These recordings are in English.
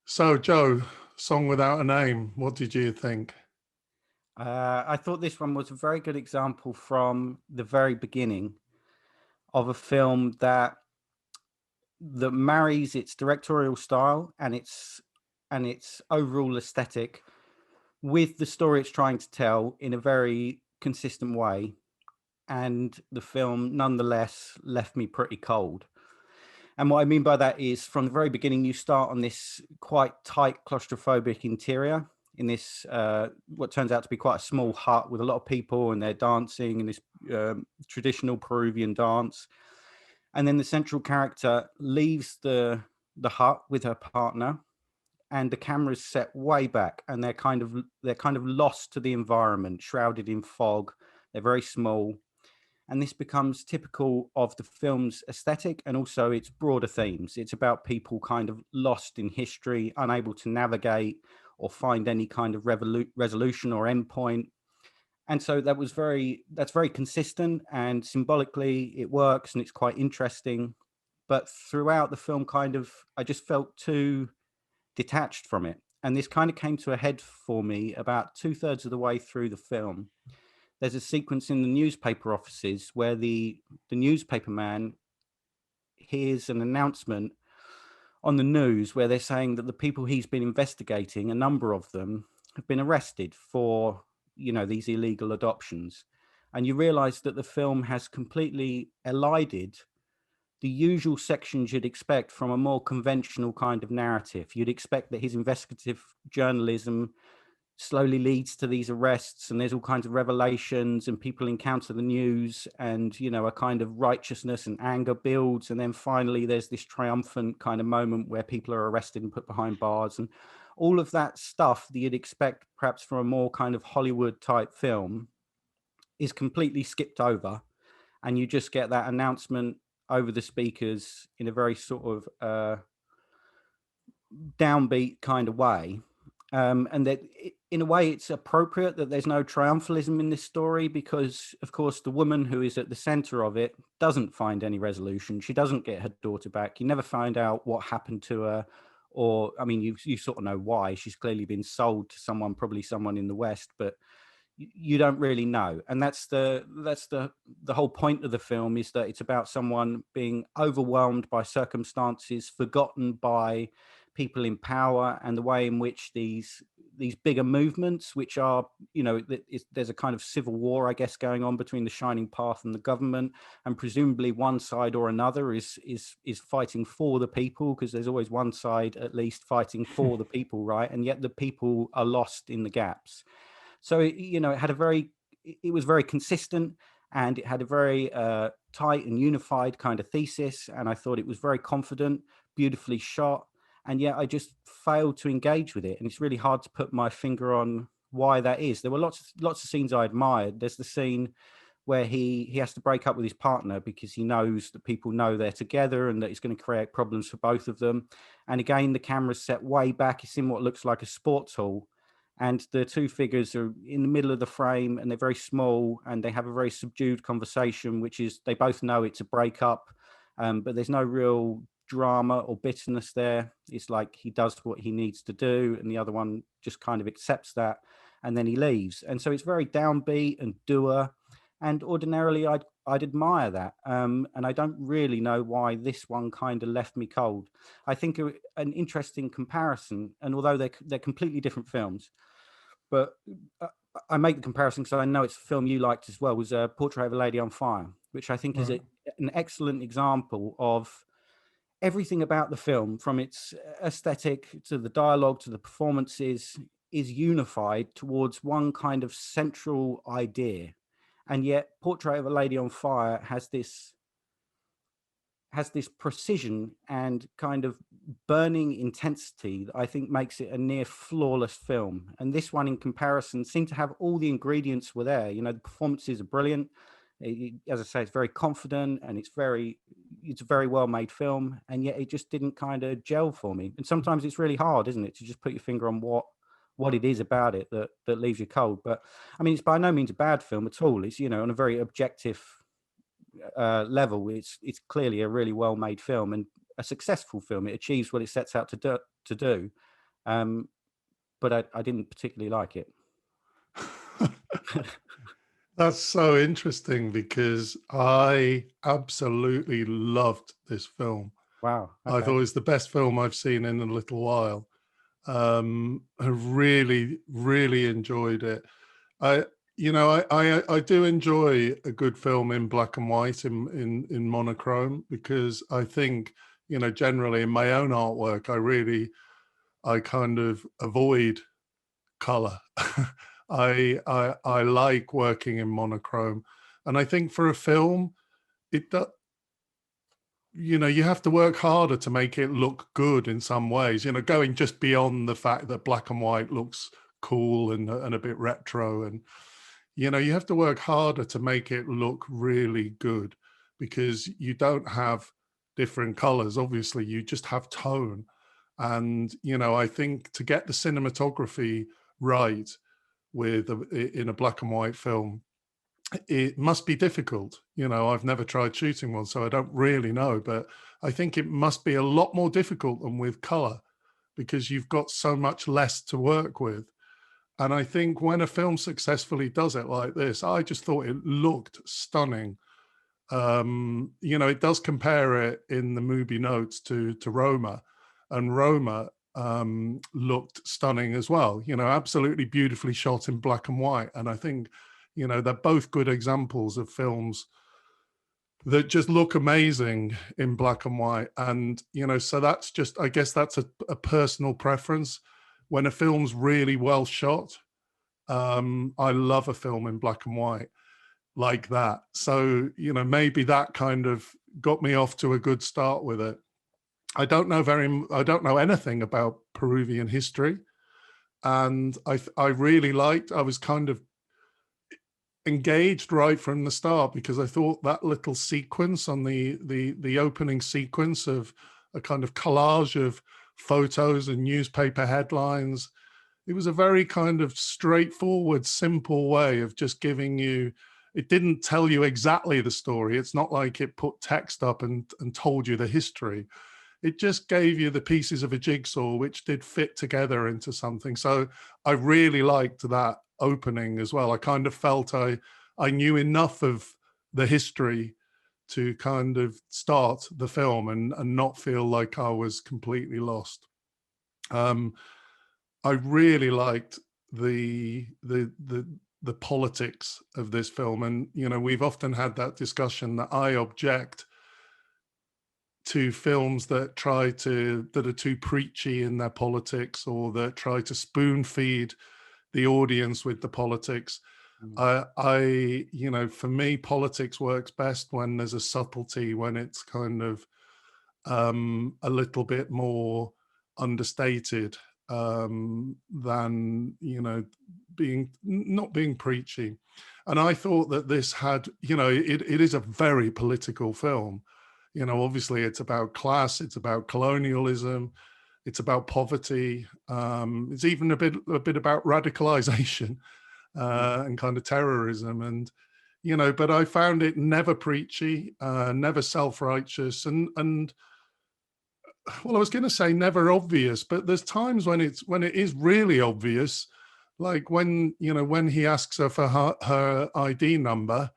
So, Joe, Song Without a Name, what did you think? I thought this one was a very good example from the very beginning of a film that marries its directorial style and its overall aesthetic with the story it's trying to tell in a very consistent way. And the film nonetheless left me pretty cold. And what I mean by that is from the very beginning, you start on this quite tight claustrophobic interior in this, what turns out to be quite a small hut with a lot of people, and they're dancing in this traditional Peruvian dance. And then the central character leaves the hut with her partner, and the camera is set way back, and they're kind of lost to the environment, shrouded in fog. They're very small, and this becomes typical of the film's aesthetic and also its broader themes. It's about people kind of lost in history, unable to navigate or find any kind of resolution or endpoint. And so that's very consistent, and symbolically it works and it's quite interesting. But throughout the film, I just felt too detached from it. And this kind of came to a head for me about two-thirds of the way through the film. There's a sequence in the newspaper offices where the newspaper man hears an announcement on the news where they're saying that the people he's been investigating, a number of them, have been arrested for, these illegal adoptions. And you realize that the film has completely elided the usual sections you'd expect from a more conventional kind of narrative. You'd expect that his investigative journalism slowly leads to these arrests, and there's all kinds of revelations, and people encounter the news, and a kind of righteousness and anger builds, and then finally there's this triumphant kind of moment where people are arrested and put behind bars, and all of that stuff that you'd expect perhaps from a more kind of Hollywood type film is completely skipped over, and you just get that announcement over the speakers in a very sort of downbeat kind of way. And that in a way it's appropriate that there's no triumphalism in this story, because of course the woman who is at the center of it doesn't find any resolution. She doesn't get her daughter back. You never find out what happened to her, or I mean, you sort of know why. She's clearly been sold to someone, probably someone in the West, but you don't really know. And that's the whole point of the film, is that it's about someone being overwhelmed by circumstances, forgotten by people in power, and the way in which these bigger movements, which are, there's a kind of civil war, I guess, going on between the Shining Path and the government, and presumably one side or another is fighting for the people, because there's always one side at least fighting for the people, right? And yet the people are lost in the gaps. So it was very consistent, and it had a very tight and unified kind of thesis, and I thought it was very confident, beautifully shot, and yet I just failed to engage with it. And it's really hard to put my finger on why that is. There were lots of scenes I admired. There's the scene where he has to break up with his partner because he knows that people know they're together and that it's going to create problems for both of them. And again, the camera's set way back. It's in what looks like a sports hall, and the two figures are in the middle of the frame, and they're very small, and they have a very subdued conversation, which is they both know it's a breakup, but there's no real drama or bitterness there. It's like he does what he needs to do, and the other one just kind of accepts that, and then he leaves. And so it's very downbeat and dour, and ordinarily I'd admire that, and I don't really know why this one kind of left me cold. I think an interesting comparison, and although they're completely different films, but I make the comparison because I know it's a film you liked as well, was Portrait of a Lady on Fire, which I think is Right. an excellent example of everything about the film, from its aesthetic to the dialogue to the performances, is unified towards one kind of central idea. And yet Portrait of a Lady on Fire has this precision and kind of burning intensity that I think makes it a near flawless film. And this one, in comparison, seemed to have all the ingredients were there. The performances are brilliant. As I say, it's very confident, and it's a very well made film. And yet it just didn't kind of gel for me. And sometimes it's really hard, isn't it, to just put your finger on what it is about it that leaves you cold. But I mean, it's by no means a bad film at all. It's, on a very objective level, it's clearly a really well made film and a successful film. It achieves what it sets out to do. But I didn't particularly like it. That's so interesting because I absolutely loved this film. Wow. I Okay. thought it was the best film I've seen in a little while. I really, really enjoyed it. I, I do enjoy a good film in black and white in monochrome, because I think, generally in my own artwork, I kind of avoid color. I like working in monochrome, and I think for a film, it does. You have to work harder to make it look good in some ways. Going just beyond the fact that black and white looks cool and a bit retro, and you have to work harder to make it look really good, because you don't have different colors. Obviously, you just have tone, and I think to get the cinematography right in a black and white film, it must be difficult. I've never tried shooting one, so I don't really know, but I think it must be a lot more difficult than with color, because you've got so much less to work with. And I think when a film successfully does it like this, I just thought it looked stunning. It does compare it in the movie notes to Roma, and Roma looked stunning as well. Absolutely beautifully shot in black and white. And I think, they're both good examples of films that just look amazing in black and white. And so that's just, I guess that's a personal preference. When a film's really well shot, I love a film in black and white like that. So, maybe that kind of got me off to a good start with it. I don't know anything about Peruvian history. And I really I was kind of engaged right from the start, because I thought that little sequence on the opening sequence of a kind of collage of photos and newspaper headlines, it was a very kind of straightforward, simple way of just giving you, it didn't tell you exactly the story. It's not like it put text up and told you the history. It just gave you the pieces of a jigsaw which did fit together into something. So I really liked that opening as well. I kind of felt I knew enough of the history to kind of start the film and not feel like I was completely lost. I really liked the politics of this film, and we've often had that discussion that I object to films that are too preachy in their politics, or that try to spoon feed the audience with the politics. For me, politics works best when there's a subtlety, when it's kind of a little bit more understated, than not being preachy. And I thought that this had, it is a very political film. Obviously it's about class, it's about colonialism, it's about poverty. It's even a bit about radicalization and kind of terrorism. And but I found it never preachy, never self-righteous, and well, I was going to say never obvious, but there's times when it is really obvious, like when he asks her for her ID number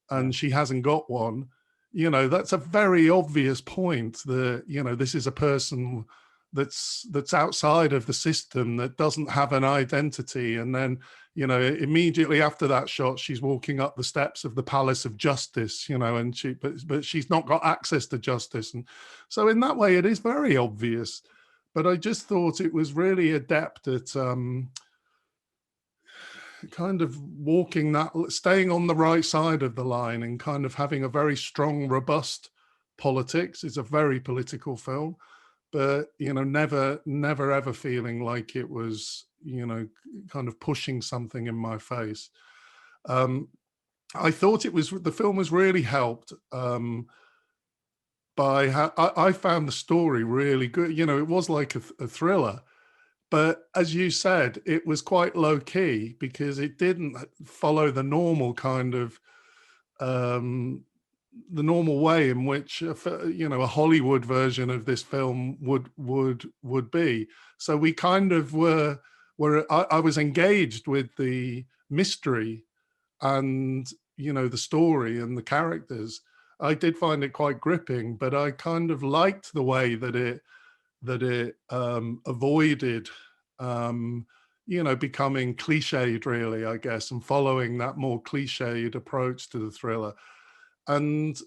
and she hasn't got one. That's a very obvious point that this is a person that's outside of the system, that doesn't have an identity. And then immediately after that shot, she's walking up the steps of the Palace of Justice, and but she's not got access to justice. And so in that way it is very obvious, but I just thought it was really adept at kind of staying on the right side of the line, and kind of having a very strong, robust politics. It's a very political film, but never ever feeling like it was kind of pushing something in my face. I thought the film was really helped by how I found the story really good. It was like a thriller, but as you said, it was quite low key, because it didn't follow the normal kind of the normal way in which a Hollywood version of this film would be. So we kind of were I was engaged with the mystery and the story and the characters. I did find it quite gripping, but I kind of liked the way that it avoided becoming cliched, really, I guess, and following that more cliched approach to the thriller. And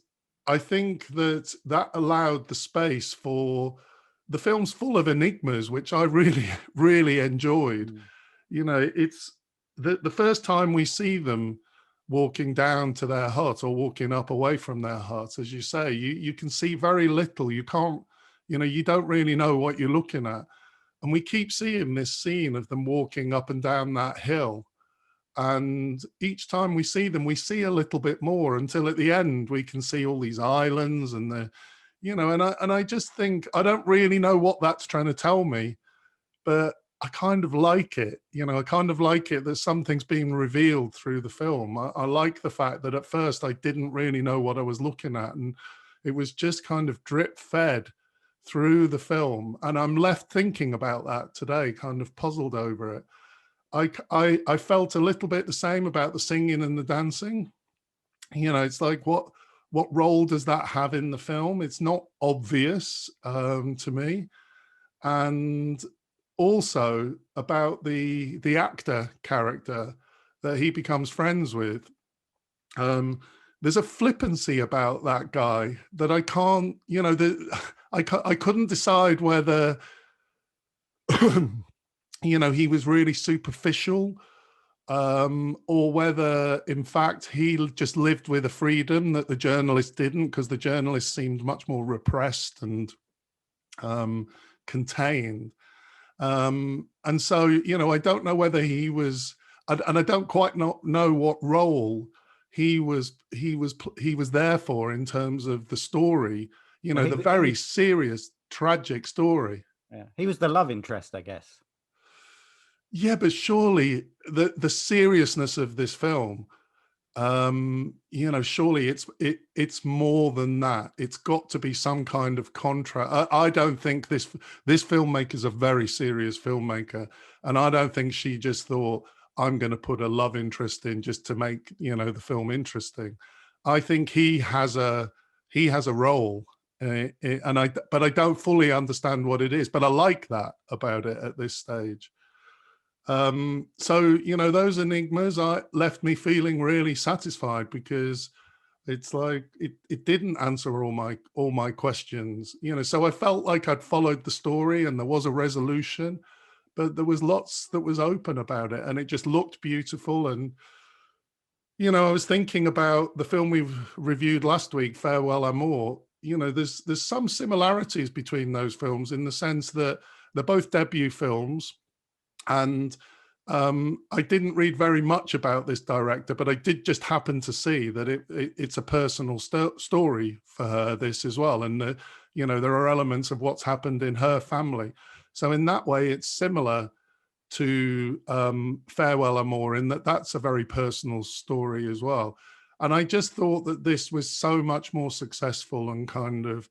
I think that allowed the space for the film's full of enigmas, which I really, really enjoyed. It's the first time we see them walking down to their hut or walking up away from their hut, as you say, you can see very little. You can't, you don't really know what you're looking at. And we keep seeing this scene of them walking up and down that hill. And each time we see them, we see a little bit more until at the end we can see all these islands and and I just think I don't really know what that's trying to tell me, but I kind of like it. I kind of like it that something's being revealed through the film. I like the fact that at first I didn't really know what I was looking at, and it was just kind of drip fed through the film. And I'm left thinking about that today, kind of puzzled over it. I felt a little bit the same about the singing and the dancing. It's like, what role does that have in the film? It's not obvious to me. And also about the actor character that he becomes friends with. There's a flippancy about that guy that I can't, I couldn't decide whether he was really superficial, or whether, in fact, he just lived with a freedom that the journalist didn't, because the journalist seemed much more repressed and contained. And so, I don't know whether he was, and I don't quite know what role he was there for in terms of the story, the very serious, tragic story. Yeah, he was the love interest, I guess. Yeah, but surely the seriousness of this film, surely it's more than that. It's got to be some kind of contrast. I don't think this filmmaker's a very serious filmmaker, and I don't think she just thought, I'm going to put a love interest in just to make the film interesting. I think he has a role, but I don't fully understand what it is. But I like that about it at this stage. So those enigmas left me feeling really satisfied, because it's like it didn't answer all my questions. So I felt like I'd followed the story and there was a resolution, but there was lots that was open about it, and it just looked beautiful. And I was thinking about the film we've reviewed last week, Farewell Amour. There's some similarities between those films in the sense that they're both debut films. And I didn't read very much about this director, but I did just happen to see that it's a personal story for her, this as well. And, there are elements of what's happened in her family. So in that way, it's similar to Farewell Amour, in that that's a very personal story as well. And I just thought that this was so much more successful and kind of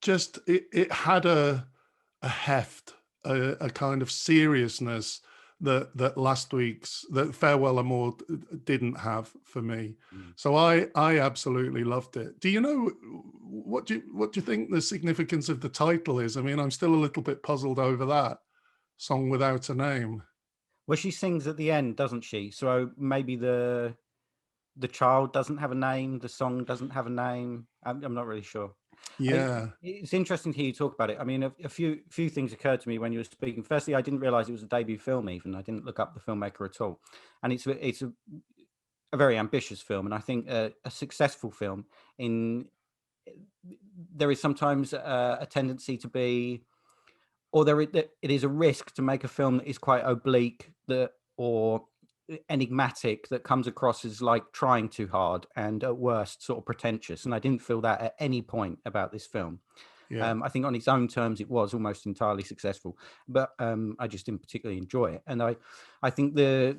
just it had a heft, a kind of seriousness that last week's, that Farewell Amour didn't have for me. So I absolutely loved it. Do you know what do you think the significance of the title is? I mean, I'm still a little bit puzzled over that. Song Without a Name. Well, she sings at the end, doesn't she? So maybe the child doesn't have a name, the song doesn't have a name. I'm not really sure. Yeah. It's interesting to hear you talk about it. I mean, a few things occurred to me when you were speaking. Firstly, I didn't realize it was a debut film. Even I didn't look up the filmmaker at all, and it's a very ambitious film, and I think a successful film. There is sometimes a tendency to be, or it is a risk to make a film that is quite oblique, or enigmatic, that comes across as like trying too hard and at worst sort of pretentious. And I didn't feel that at any point about this film. Yeah. I think on its own terms, it was almost entirely successful, but I just didn't particularly enjoy it. And I think the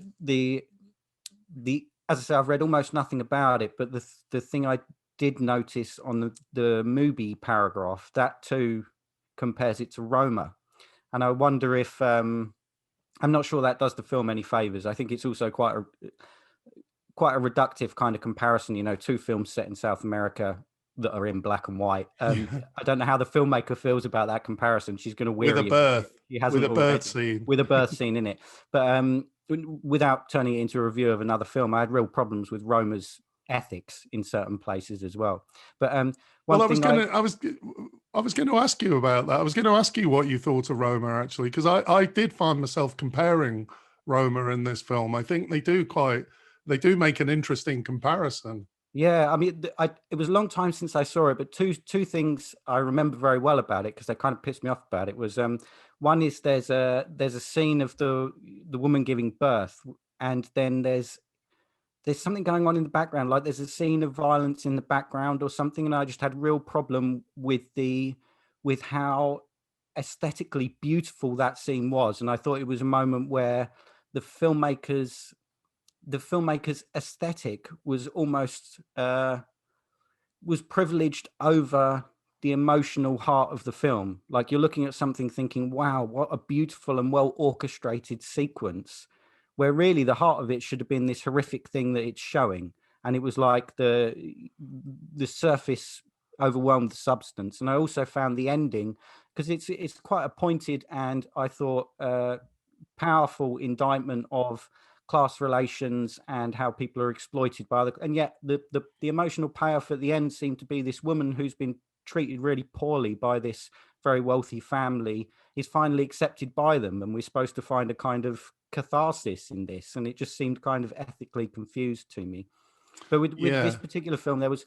as I say, I've read almost nothing about it, but the thing I did notice on the movie paragraph, that too compares it to Roma. And I wonder if I'm not sure that does the film any favors. I think it's also quite a reductive kind of comparison, you know, two films set in South America that are in black and white. Yeah. I don't know how the filmmaker feels about that comparison. She's going to With a weary birth, if she with hasn't a birth already, scene. with a birth scene in it. But without turning it into a review of another film, I had real problems with Roma's ethics in certain places as well. But Well, one thing I was going to ask you about that. I was going to ask you what you thought of Roma, actually, because I did find myself comparing Roma in this film. I think they do make an interesting comparison. Yeah, I mean, it was a long time since I saw it, but two things I remember very well about it, because they kind of pissed me off about it, was one is there's a scene of the woman giving birth, and then there's something going on in the background, like there's a scene of violence in the background or something, and I just had real problem with how aesthetically beautiful that scene was, and I thought it was a moment where the filmmaker's aesthetic was almost was privileged over the emotional heart of the film. Like, you're looking at something thinking, wow, what a beautiful and well orchestrated sequence, where really the heart of it should have been this horrific thing that it's showing. And it was like the surface overwhelmed the substance. And I also found the ending, because it's quite a pointed and, I thought, powerful indictment of class relations and how people are exploited by the, and yet the emotional payoff at the end seemed to be this woman who's been treated really poorly by this very wealthy family is finally accepted by them, and we're supposed to find a kind of catharsis in this, and it just seemed kind of ethically confused to me. But with this particular film, there was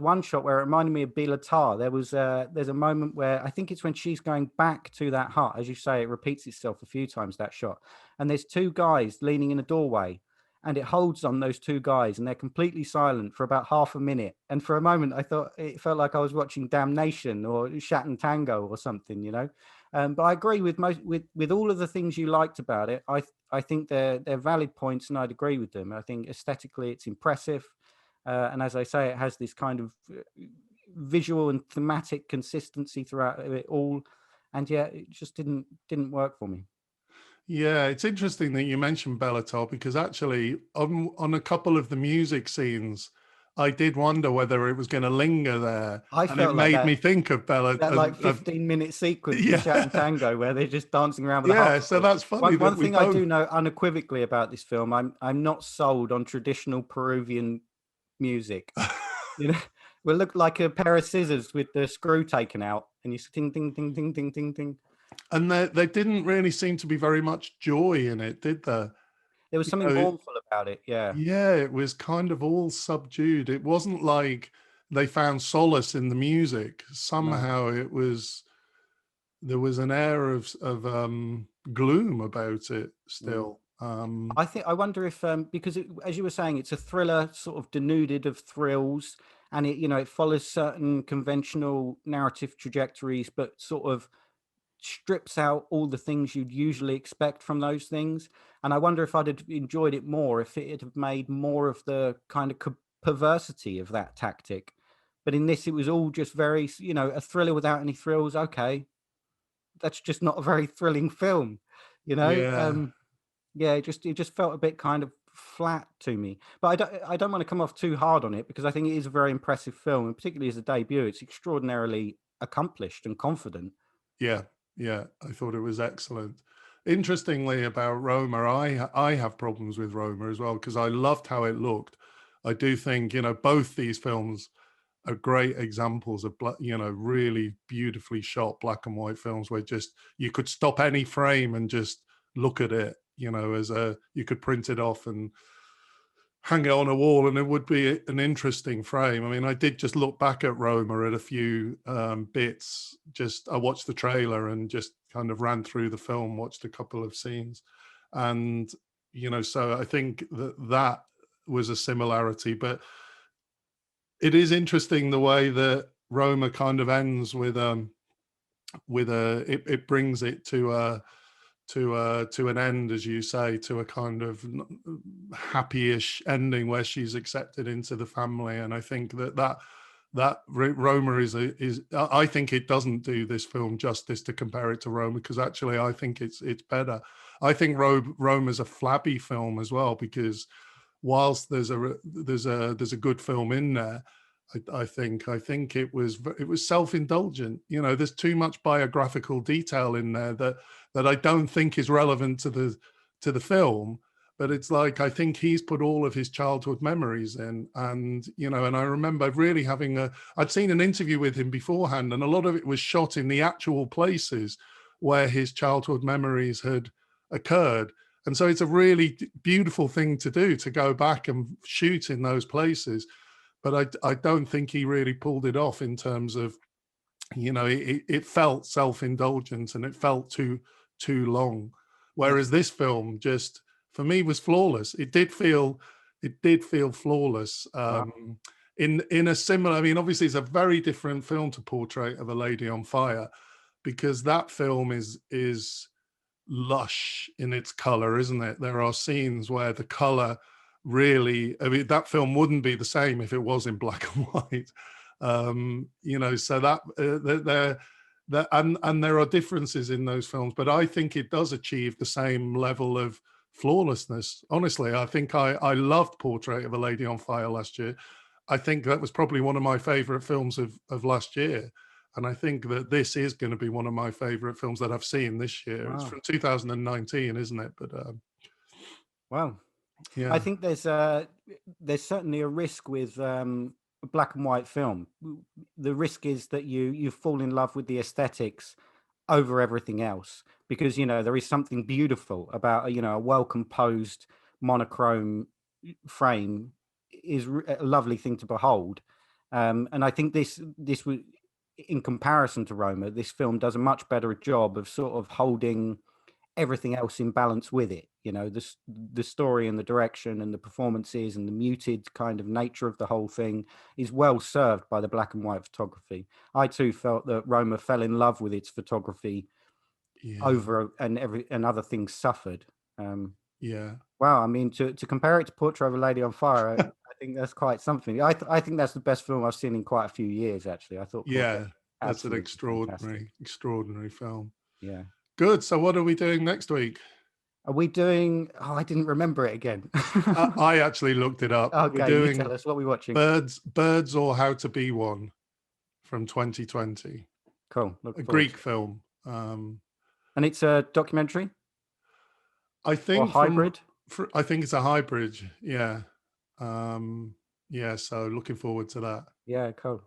one shot where it reminded me of Bila Tar. There's a moment where I think it's when she's going back to that hut, as you say, it repeats itself a few times, that shot. And there's two guys leaning in a doorway, and it holds on those two guys, and they're completely silent for about half a minute. And for a moment, I thought it felt like I was watching Damnation or Shat Tango or something, you know. But I agree with with all of the things you liked about it. I think they're valid points, and I'd agree with them. I think aesthetically it's impressive, and as I say, it has this kind of visual and thematic consistency throughout it all, and yet it just didn't work for me. Yeah, it's interesting that you mentioned Bellator, because actually on a couple of the music scenes, I did wonder whether it was going to linger there, I and it felt like made me think of Bella. that like 15-minute sequence in yeah, Shat Tango where they're just dancing around with a yeah. harp. So that's funny. One thing I do know unequivocally about this film, I'm not sold on traditional Peruvian music. You know, we look like a pair of scissors with the screw taken out, and you ting ting ting ting ting ting ting. And there didn't really seem to be very much joy in it, did there? There was something mournful about it. Yeah. Yeah, it was kind of all subdued. It wasn't like they found solace in the music. Somehow it was, there was an air of gloom about it still. I wonder if because as you were saying, it's a thriller sort of denuded of thrills, and it follows certain conventional narrative trajectories, but sort of strips out all the things you'd usually expect from those things. And I wonder if I'd have enjoyed it more if it had made more of the kind of perversity of that tactic. But in this, it was all just very, a thriller without any thrills. Okay, that's just not a very thrilling film, you know. Yeah. Yeah, it just felt a bit kind of flat to me. But I don't want to come off too hard on it, because I think it is a very impressive film, and particularly as a debut, it's extraordinarily accomplished and confident. Yeah, yeah, I thought it was excellent. Interestingly, about Roma, I have problems with Roma as well, because I loved how it looked. I do think, both these films are great examples of really beautifully shot black and white films, where just you could stop any frame and just look at it, you could print it off and hang it on a wall, and it would be an interesting frame. I mean, I did just look back at Roma at a few bits. I watched the trailer and just kind of ran through the film, watched a couple of scenes, and so I think that was a similarity. But it is interesting the way that Roma kind of ends with with it brings it to an end, as you say, to a kind of happy-ish ending where she's accepted into the family. And I think that Roma is I think it doesn't do this film justice to compare it to Roma, because actually I think it's better. I think Roma is a flabby film as well, because whilst there's a good film in there, I think it was self-indulgent. You know, there's too much biographical detail in there that I don't think is relevant to the film. But it's like, I think he's put all of his childhood memories in, and you know, and I remember really I'd seen an interview with him beforehand, and a lot of it was shot in the actual places where his childhood memories had occurred. And so it's a really beautiful thing to do, to go back and shoot in those places. But I don't think he really pulled it off in terms of, you know, it felt self-indulgent and it felt too long. Whereas this film just, for me, was flawless. It did feel flawless. Wow. In a similar, I mean, obviously it's a very different film to Portrait of a Lady on Fire, because that film is lush in its color, isn't it? There are scenes where the color really, I mean, that film wouldn't be the same if it was in black and white. You know, so and there are differences in those films, but I think it does achieve the same level of flawlessness. Honestly, I think I loved Portrait of a Lady on Fire last year. I think that was probably one of my favorite films of last year. And I think that this is going to be one of my favorite films that I've seen this year. Wow. It's from 2019, isn't it? But Wow. yeah, I think there's certainly a risk with a black and white film. The risk is that you fall in love with the aesthetics over everything else, because you know there is something beautiful about, you know, a well composed monochrome frame is a lovely thing to behold. And I think this was, in comparison to Roma, this film does a much better job of sort of holding everything else in balance with it. You know, the story and the direction and the performances and the muted kind of nature of the whole thing is well served by the black and white photography. I too felt that Roma fell in love with its photography yeah, over, and other things suffered. yeah. Wow, I mean, to compare it to Portrait of a Lady on Fire, I think that's quite something. I think that's the best film I've seen in quite a few years, actually. I thought Portrait Yeah, that's an absolutely fantastic. extraordinary film. Yeah. Good. So what are we doing next week? Are we doing? Oh, I didn't remember it again. I actually looked it up. We're Okay, you tell doing us what we're watching. Birds or How to Be One from 2020, Cool. Look a forward Greek to it. film. And it's a documentary I or think hybrid? I think it's a hybrid. Yeah. Yeah. So looking forward to that. Yeah, cool.